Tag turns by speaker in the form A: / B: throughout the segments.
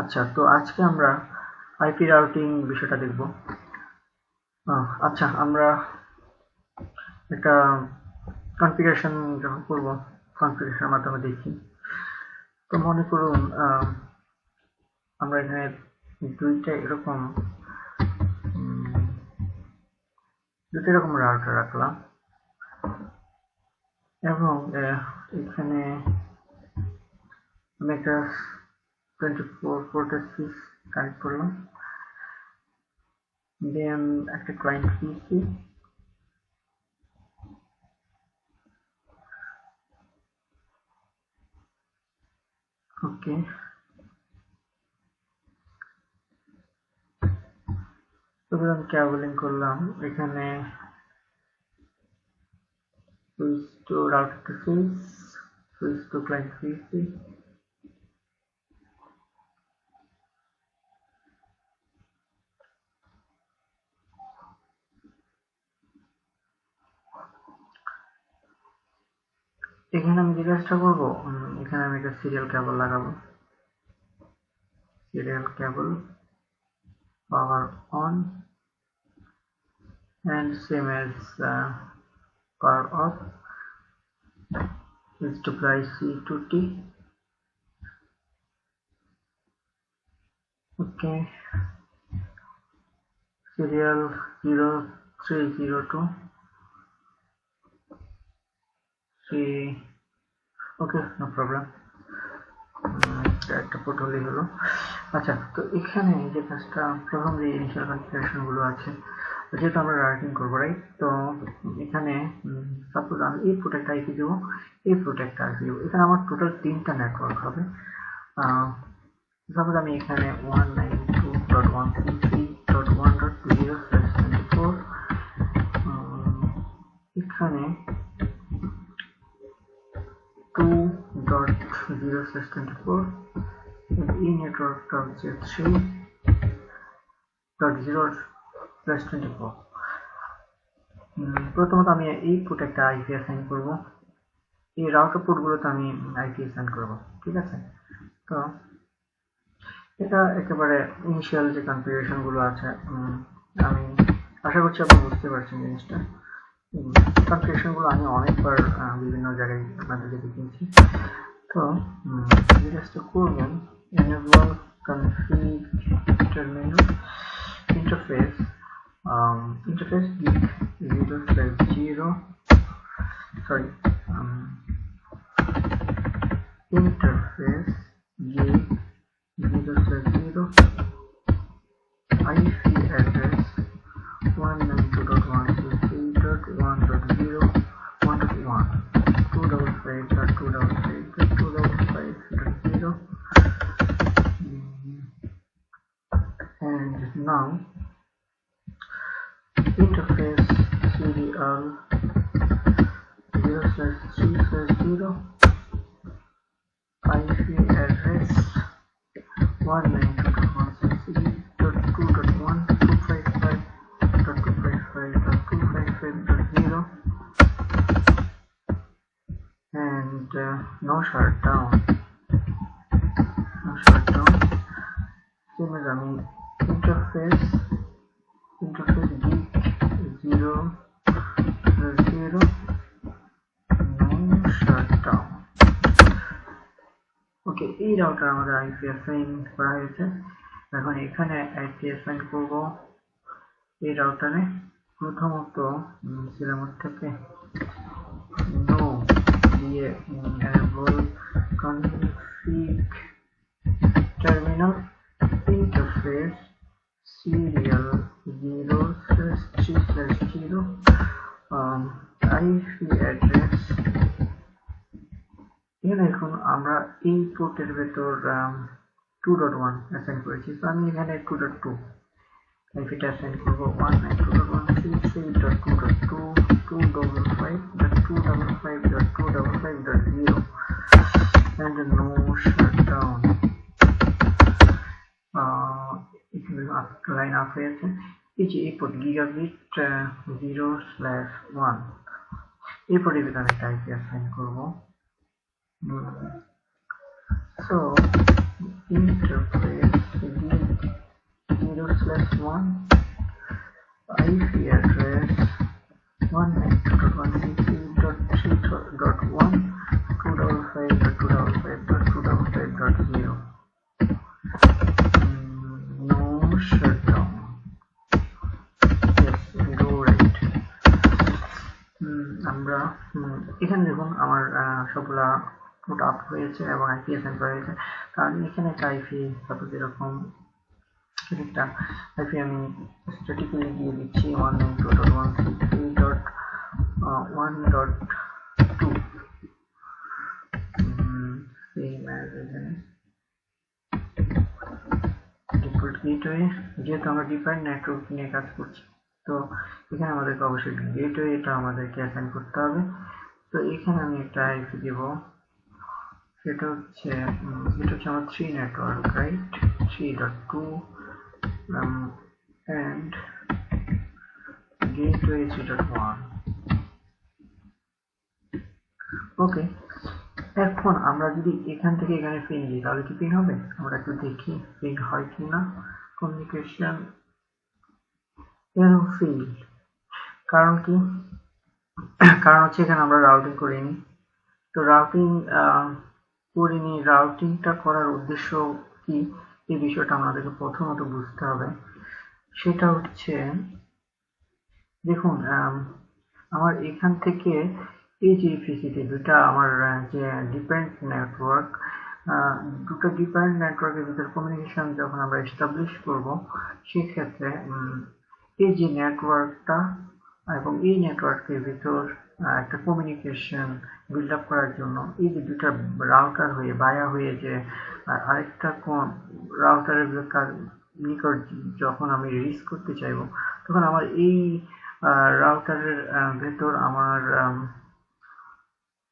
A: আচ্ছা, তো আজকে আমরা আইপি রাউটিং বিষয়টা দেখব। আচ্ছা, আমরা একটা কনফিগারেশন যখন করব, কনফিগারেশনের মাধ্যমে দেখি। তো মনে করুন আমরা এখানে দুইটা এরকম রাউটার রাখলাম এবং এখানে আমি একটা 24 পোর্টের সুইচ কানেক্ট করলাম, দেন একটা ক্লায়েন্ট পিসি, ওকে। তারপরে আমি কেবলিং করলাম, এখানে switch to router to switch to client PC, এখানে আমি যে কাজটা করবো, এখানে আমি একটা সিরিয়াল কেবল লাগাবো, serial cable power on and same as power off is to apply C to T. Okay, serial 0302 3. Okay, no problem. একটা পোর্ট হলেই হলো। আচ্ছা, তো এখানে যে কাজটা প্রথম যে ইনিশিয়াল কনফিগারেশন গুলো আছে, যেহেতু আমরা রাউটিং করবো, রাইট? তো এখানে সাপোজ আমি এই পোর্টে একটা আইপি দেবো, এই পোর্টে একটা আইপি দেবো। এখানে আমার টোটাল 3টা নেটওয়ার্ক হবে। সাপোজ আমি এখানে 192.163.1.0/24, এখানে 2.0/24, এই নেটওয়ার্কটা হচ্ছে 3.0/24। প্রথমত আমি এই পোর্টে একটা আইপি অ্যাসাইন করব, এই রাউটার পোর্টগুলোতে আমি আইপি অ্যাসাইন করব, ঠিক আছে? তো এটা একেবারে ইনিশিয়াল যে কনফিগারেশন গুলো আছে, আমি আশা করছি আপনি বুঝতে পারছেন জিনিসটা। কনফিগারেশন গুলো আমি অনেকবার বিভিন্ন জায়গায় আপনাদেরকে দেখিয়েছি। তো যে কাজটা করবেন, enable config terminal interface interface gig 0/0, sorry, interface gig 0/0 IP address 192.168.1.0 1.1 255.255.255.0, and now interface serial 0/3/0 IP address 192.168.2.1 255.255.255.0, and no shutdown. Same as I mean interface gig 0/0 no shutdown. ওকে, এই রাউটার আমাদের আইপি অ্যাসাইন করা হয়েছে। এখন এখানে IP assign করব এই রাউটারে। প্রথমত সিরামোড থেকে নো দিয়ে enable config terminal interface serial 0/3/0 IP address। এখানে এখন আমরা এই পোর্টের ভেতর 2.1 অ্যাসাইন করেছি, তো আমি এখানে 2.2 আইপিটা অ্যাসাইন করবো, 192.168.2.2 255.255.255.0 and no shutdown. এখানে লাইন আপ হয়েছে। এই যে এই পোর্ট গিগাবিট 0/1, এই পোর্টের ভিতরে আমি আইপি অ্যাসাইন করবো। So interface 1 IP address 192.168.3.1 255.255.255.0. No shutdown. Yes, go right. আমরা এখানে দেখুন আমার সবগুলা পুট আপ হয়েছে এবং আইপি অ্যাসাইন করা হয়েছে, কারণ এখানে একটা আইপি সাপোজ এরকম একটা আইপি আমি স্ট্যাটিক্যালি দিয়ে দিচ্ছি 192.168.1.2 সেম অ্যাজ এখানে ডিফল্ট গেটওয়ে, যেহেতু আমরা ডিফারেন্ট নেটওয়ার্ক নিয়ে কাজ করছি তো এখানে আমাদেরকে অবশ্যই গেটওয়ে এটা আমাদেরকে অ্যাসাইন করতে হবে। তো এখানে আমি একটা আইপি দেব, সেটা হচ্ছে আমার 3 নেটওয়ার্ক, রাইট? 3.2 and gateway 3.1. ওকে, এখন আমরা যদি এখান থেকে এখানে পিন দিই তাহলে কি পিন হবে? আমরা একটু দেখি পিন হয় কিনা। কমিউনিকেশন ফিল, কারণ কি? কারণ হচ্ছে এখানে আমরা রাউটিং করিনি। তো রাউটিং করিনি, রাউটিংটা করার উদ্দেশ্য কি এই বিষয়টা আমাদেরকে প্রথমত বুঝতে হবে। সেটা হচ্ছে দেখুন আমার এখান থেকে এই যে পিসিতে দুটা আমার যে ডিফারেন্ট নেটওয়ার্ক, দুটো ডিফারেন্ট নেটওয়ার্কের ভিতরে কমিউনিকেশন যখন আমরা এস্টাবলিশ করব, সেক্ষেত্রে এই যে নেটওয়ার্কটা এবং এই নেটওয়ার্কের ভিতর একটা কমিউনিকেশন বিল্ড আপ করার জন্য এই যে দুটা রাউটার হয়ে বায়া হয়ে যে আরেকটা রাউটারের নিকট যখন আমি রিচ করতে চাইব, তখন আমার এই রাউটারের ভেতর আমার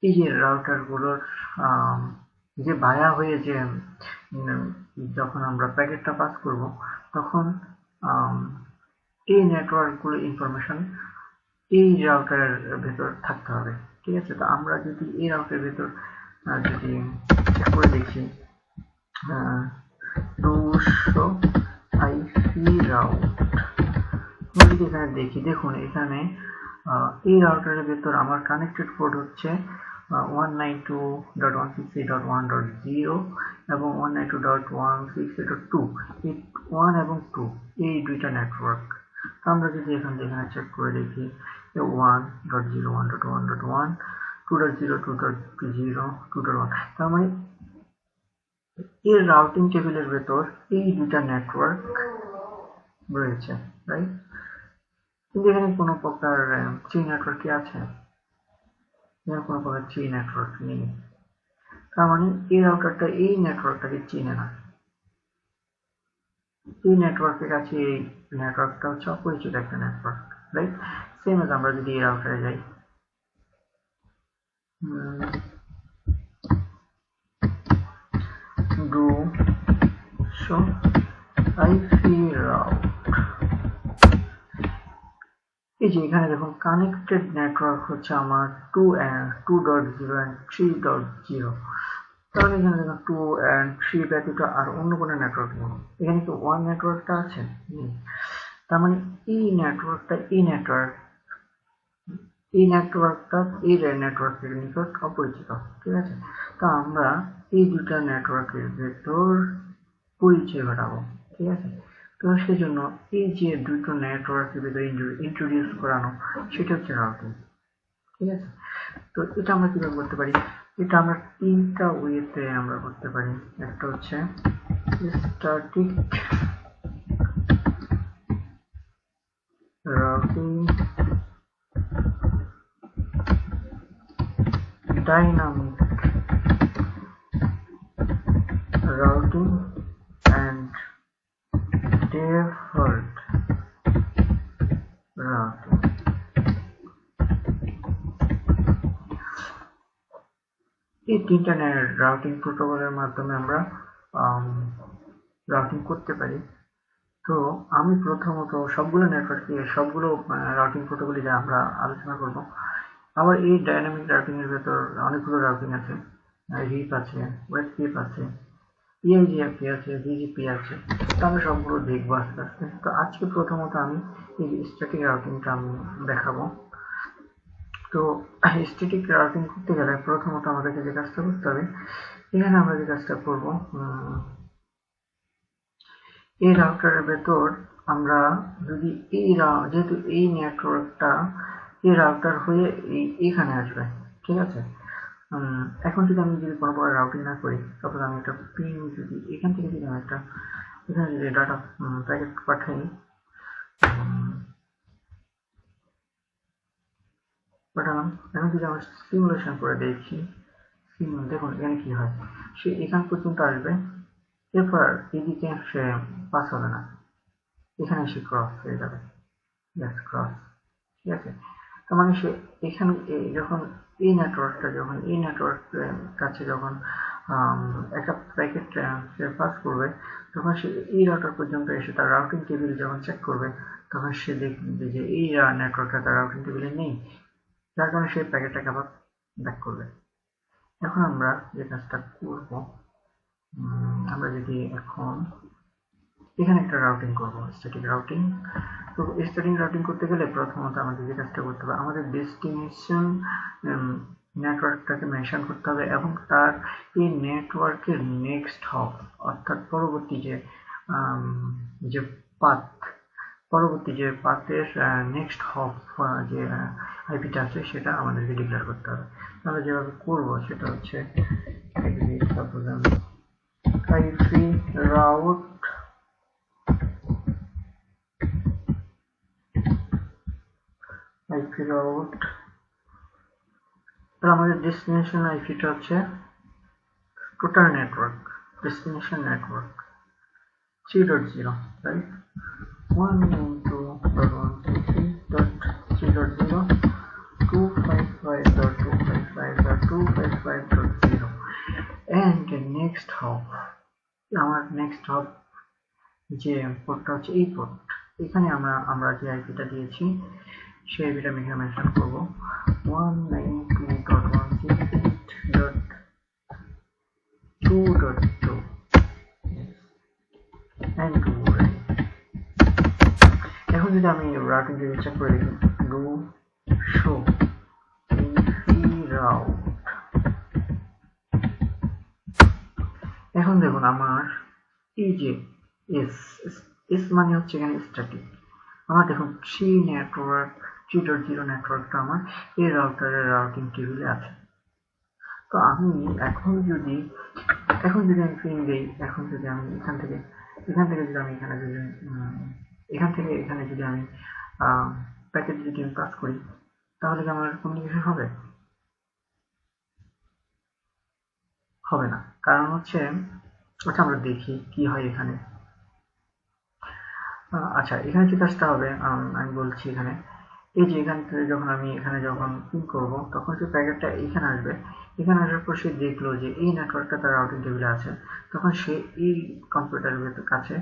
A: এই যে রাউটারগুলোর যে বায়া হয়ে যে যখন আমরা প্যাকেটটা পাস করব, তখন এই নেটওয়ার্কগুলো ইনফরমেশন এই রাউটারের ভেতর থাকতে হবে। ঠিক আছে, তো আমরা যদি এই রাউটারের ভেতর যদি চেক করে দেখি 200 আইপি রাউট, যদি এখানে দেখি, দেখুন এখানে এই রাউটারের ভেতর আমার কানেক্টেড পোর্ট হচ্ছে 192.168.1.0 এবং 192.168.2, এই 1 এবং 2 এই দুইটা নেটওয়ার্ক। আমরা যদি এখান থেকে এখানে চেক করে দেখি 1.0, 1.1.1, 2.0, 2.0, 2.1, তার মানে এর রাউটিং টেবিলের ভেতর এই দুইটা নেটওয়ার্ক রয়েছে, রাইট? কিন্তু এখানে কোনো প্রকার ট্রি নেটওয়ার্ক কি আছে? এখানে কোনো প্রকার ট্রি নেটওয়ার্ক নেই, তার মানে এই রাউটারটা এই নেটওয়ার্কটাকে চিনে না। এই নেটওয়ার্কের কাছে এই নেটওয়ার্কটা হচ্ছে অপরিচিত একটা নেটওয়ার্ক, রাইট? সেম এজ আমরা যদি এই রাউটারে যাই, ডু শো আইপি রাউট, এই যে এখানে দেখুন কানেক্টেড নেটওয়ার্ক হচ্ছে আমার 2.0 and 3.0, তাহলে এখানে দেখুন 2 and 3 ব্যতীত আর অন্য কোনো নেটওয়ার্ক নেই। এখানে কি 1 নেটওয়ার্কটা আছে? তার মানে এই নেটওয়ার্কটা এই নেটওয়ার্কটা এই নেটওয়ার্কের নিকট অপরিচিত। ঠিক আছে, তো আমরা এই দুটা নেটওয়ার্কের ভেতর পরিচয় ঘটাবো। ঠিক আছে, তো সেজন্য এই যে দুটো নেটওয়ার্কের ভেতরে ইন্ট্রোডিউস করানো, সেটা হচ্ছে রাউটিং। ঠিক আছে, তো এটা আমরা কিভাবে করতে পারি? এটা আমরা তিনটা ওয়েতে আমরা করতে পারি। একটা হচ্ছে static routing, dynamic routing and default routing। এই তিনটা রাউটিং প্রোটোকলের মাধ্যমে আমরা রাউটিং করতে পারি। তো আমি প্রথমত সবগুলো নেটওয়ার্কে সবগুলো রাউটিং প্রোটোকলই যা আমরা আলোচনা করব। আবার এই ডাইনামিক রাউটিং এর ভেতর অনেকগুলো রাউটিং আছে, রিপ আছে, ওএসপিএফ আছে, EIGRP আছে, BGP আছে, তো আমরা সবগুলো দেখবো আস্তে আস্তে। তো আজকে প্রথমত আমি এই স্ট্যাটিক রাউটিংটা আমি দেখাবো। তো স্ট্যাটিক রাউটিং করতে গেলে প্রথমত আমাদেরকে যে কাজটা করতে হবে, এখানে আমরা যে কাজটা করব, এই রাউটারের ভেতর আমরা যদি যেহেতু এই নেটওয়ার্কটা এই রাউটার হয়ে এখানে আসবে, ঠিক আছে। এখন যদি আমি কোনো প্রকার রাউটিং না করি, তারপর আমি একটা পিন যদি এখান থেকে যদি আমি এখানে যদি ডাটা প্যাকেট পাঠাই, পাঠালাম। এখন যদি আমি সিমুলেশন করে দেখি, দেখুন এখানে কি হয়, সে এখান পর্যন্ত আসবে, এরপর এদিকে সে পাস হবে না, এখানে সে ক্রস হয়ে যাবে, ক্রস, ঠিক আছে। তার মানে সে এখানে যখন এই নেটওয়ার্ক কাছে যখন একটা প্যাকেট সে পাস করবে, তখন সে এই রাউটার পর্যন্ত এসে তার রাউটিং টেবিল যখন চেক করবে, তখন সে দেখবে যে এই নেটওয়ার্কটা তার রাউটিং টেবিলে নেই, যার কারণে সে প্যাকেটটাকে আবার ব্যাক করবে। এখন আমরা যে কাজটা করব, আমরা যদি এখন এখানে একটা রাউটিং করব, স্ট্যাটিক রাউটিং। তো স্ট্যাটিক রাউটিং করতে গেলে প্রথমত আমাদের যে কাজটা করতে হবে, আমাদের ডেস্টিনেশন নেটওয়ার্কটাকে মেনশন করতে হবে এবং তার এই নেটওয়ার্কের নেক্সট হপ, অর্থাৎ পরবর্তী যে পাথ, পরবর্তী যে পাথের নেক্সট হপ যে আইপিটা আছে সেটা আমাদেরকে ডিক্লেয়ার করতে হবে। আমরা যেভাবে করব সেটা হচ্ছে আইপি রাউট আমাদের ডেস্টিনেশন আইপিটা হচ্ছে total network, destination network 3.0, right, 192.163.3.0 255.255.255.0 and next hop, আমার নেক্সট হপ যে পোর্টটা হচ্ছে এই পোর্ট, এখানে আমরা যে আইপিটা দিয়েছি সেই আইপিটা আমি এখানে মেনশন করব 192.168.2.2 and 2। এখন যদি আমি রাউটিং টেবিল চেক করে দেখি, ডু শো রাউট, এখন দেখুন আমার এই যে এস মানে হচ্ছে এখানে স্ট্যাটিক, আমার দেখুন 3.0 নেটওয়ার্কটা আমার এই রাউটারের রাউটিং টেবিলে আছে। তো আমি এখন যদি আমি পিন দিই, এখন যদি আমি এখান থেকে যদি আমি এখানে যদি আমি প্যাকেট যদি আমি পাস করি, তাহলে কি আমার কমিউনিকেশন হবে? হবে না, কারণ হচ্ছে আমরা দেখি কি হয় এখানে। আচ্ছা, এখানে যে কাজটা হবে আমি বলছি, এখানে এই যে এখান থেকে যখন আমি যখন পিন করব, তখন যে প্যাকেটটা এখানে আসবে, এখানে আসার পর সে দেখলো যে এই নেটওয়ার্কটা তার রাউটিং টেবিলে আছে, তখন সে এই কম্পিউটারের কাছে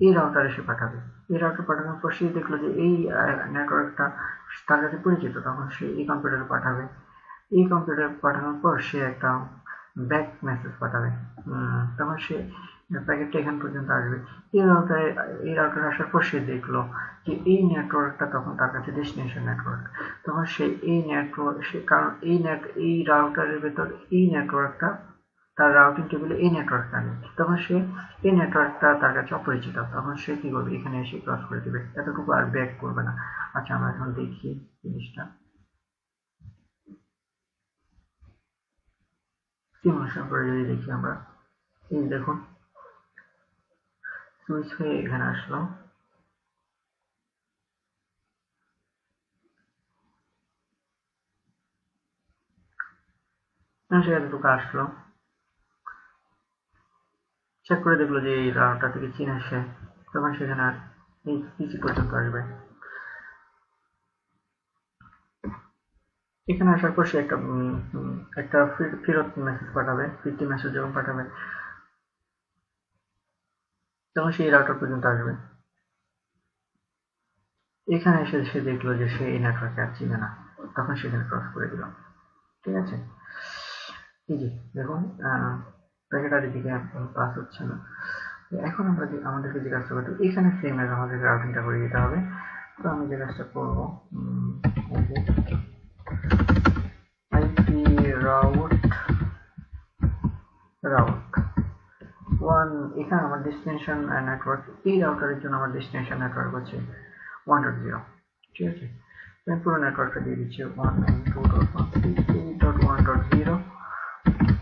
A: এই রাউটারে সে পাঠাবে। এই রাউটার পাঠানোর পর সে দেখলো যে এই নেটওয়ার্কটা তার কাছে পরিচিত, তখন সে এই কম্পিউটারে পাঠাবে। এই কম্পিউটারে পাঠানোর পর সে একটা ব্যাক মেসেজ পাঠাবে, তখন সে প্যাকেটটা এখান পর্যন্ত আসবে। এই রাউটারে আসার পর সে দেখলো যে এই নেটওয়ার্কটা তখন তার কাছে ডেস্টিনেশন নেটওয়ার্ক, তখন সে এই নেটওয়ার্ক কারণ এই রাউটারের ভেতর এই নেটওয়ার্কটা তার রাউটিং টেবিলে এই নেটওয়ার্কটা নেই, তখন সে এই নেটওয়ার্কটা তার কাছে অপরিচিত, তখন সে কি করবে, এখানে এসে ক্রস করে দেবে, এতটুকু আর ব্যাক করবে না। আচ্ছা, আমরা এখন দেখি জিনিসটা সিমুলেশন করে যদি দেখি, আমরা এই দেখুন সুইচ হয়ে এখানে আসলো, সে এতটুকু আসলো, চেক করে দেখলো যে এই রাউটার থেকে চীন আসে, তখন সেখানে এই পিসি পর্যন্ত আসবে। এখানে আসার পর সে একটা ফেরত মেসেজ পাঠাবে, ফিরতি মেসেজ যখন পাঠাবে, তখন সে এই রাউটার পর্যন্ত আসবে। এখানে এসে সে দেখলো যে সে এই নেটওয়ার্কে আর চিনে না, তখন সেখানে ক্রস করে দিল, ঠিক আছে। এই যে দেখুন প্যাকেট আর এদিকে পাস হচ্ছে না। এখন আমরা আমাদেরকে যে কাজটা করতে এখানে সেম এজ আমাদেরকে রাউটিংটা করে দিতে হবে। তো আমি যে কাজটা করবো আইপি রাউট ওয়ান, এখানে আমার ডেস্টিনেশন নেটওয়ার্ক, এই রাউটারের জন্য আমার ডেস্টিনেশন নেটওয়ার্ক হচ্ছে 1.0, ঠিক আছে। আমি পুরো নেটওয়ার্কটা দিয়ে দিচ্ছি 192.168.1.0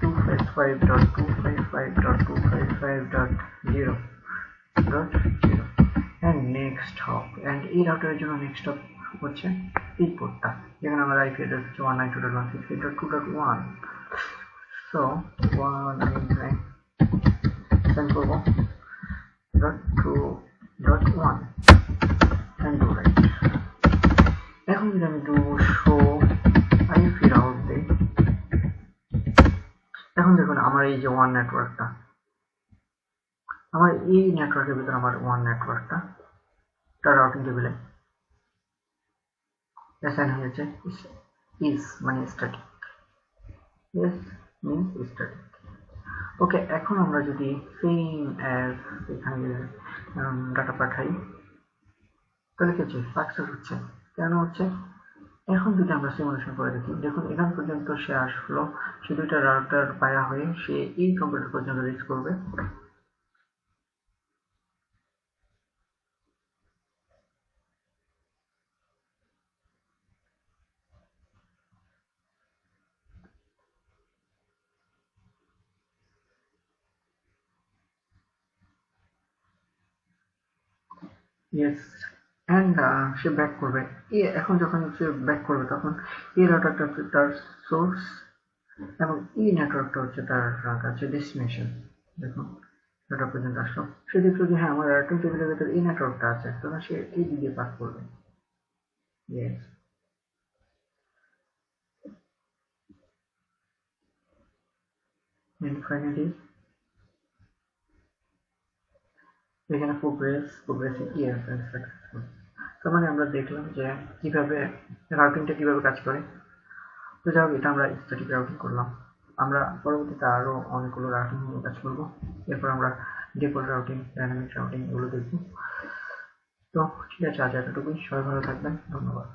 A: 255.255.255.0.0 and next hop, and এই রাউটারের জন্য নেক্সট হপ হচ্ছে এই পোর্টটা, যেখানে আমার আইপি অ্যাড্রেস হচ্ছে 192.168.2.1। সো 199 সেন্ড করবো .2.1 and do right. এখন যদি আমি show IP route দিই, এখন দেখুন আমার এই যে ওয়ান নেটওয়ার্কটা, আমার এই নেটওয়ার্কের ভিতরে আমার ওয়ান নেটওয়ার্কটা তার রাউটিং টেবিলে অ্যাসাইন হয়েছে is মানে স্ট্যাটিক, yes means static. ওকে, এখন আমরা যদি সেম অ্যাজ এখানে ডাটা পাঠাই তাহলে কি হচ্ছে, সাকসেস হচ্ছে। কেন হচ্ছে, এখন যদি আমরা সিমুলেশন করে দেখি, দেখুন এখান পর্যন্ত সে আসলো, সে দুইটা রাউটার পায়া হয়ে সে এই কম্পিউটার পর্যন্ত রিচ করবে। ইয়েস, অ্যান্ড সে ব্যাক করবে। এখন যখন সে ব্যাক করবে তখন এই রাউটারটা হচ্ছে তার সোর্স এবং এই নেটওয়ার্কটা হচ্ছে তার কাছে ডেস্টিনেশন। দেখুন ডাটা পর্যন্ত আসলো, সে দেখলো যে হ্যাঁ আমার রাউটিং টেবিলের ভেতরে এই নেটওয়ার্কটা আছে, তখন সে এই দিকে পাস করবে। ইয়েস, and finally এখানে progressing yes and successful। তার মানে আমরা দেখলাম যে কিভাবে রাউটিংটা কিভাবে কাজ করে। তো যাই হোক, এটা আমরা স্ট্যাটিক রাউটিং করলাম। আমরা পরবর্তীতে আরো অনেকগুলো রাউটিং নিয়ে কাজ করবো। এরপর আমরা ডিফল্ট রাউটিং, ডাইনামিক রাউটিং এগুলো দেখবো। তো ঠিক আছে, আজ এতটুকুই। সবাই ভালো থাকবেন, ধন্যবাদ।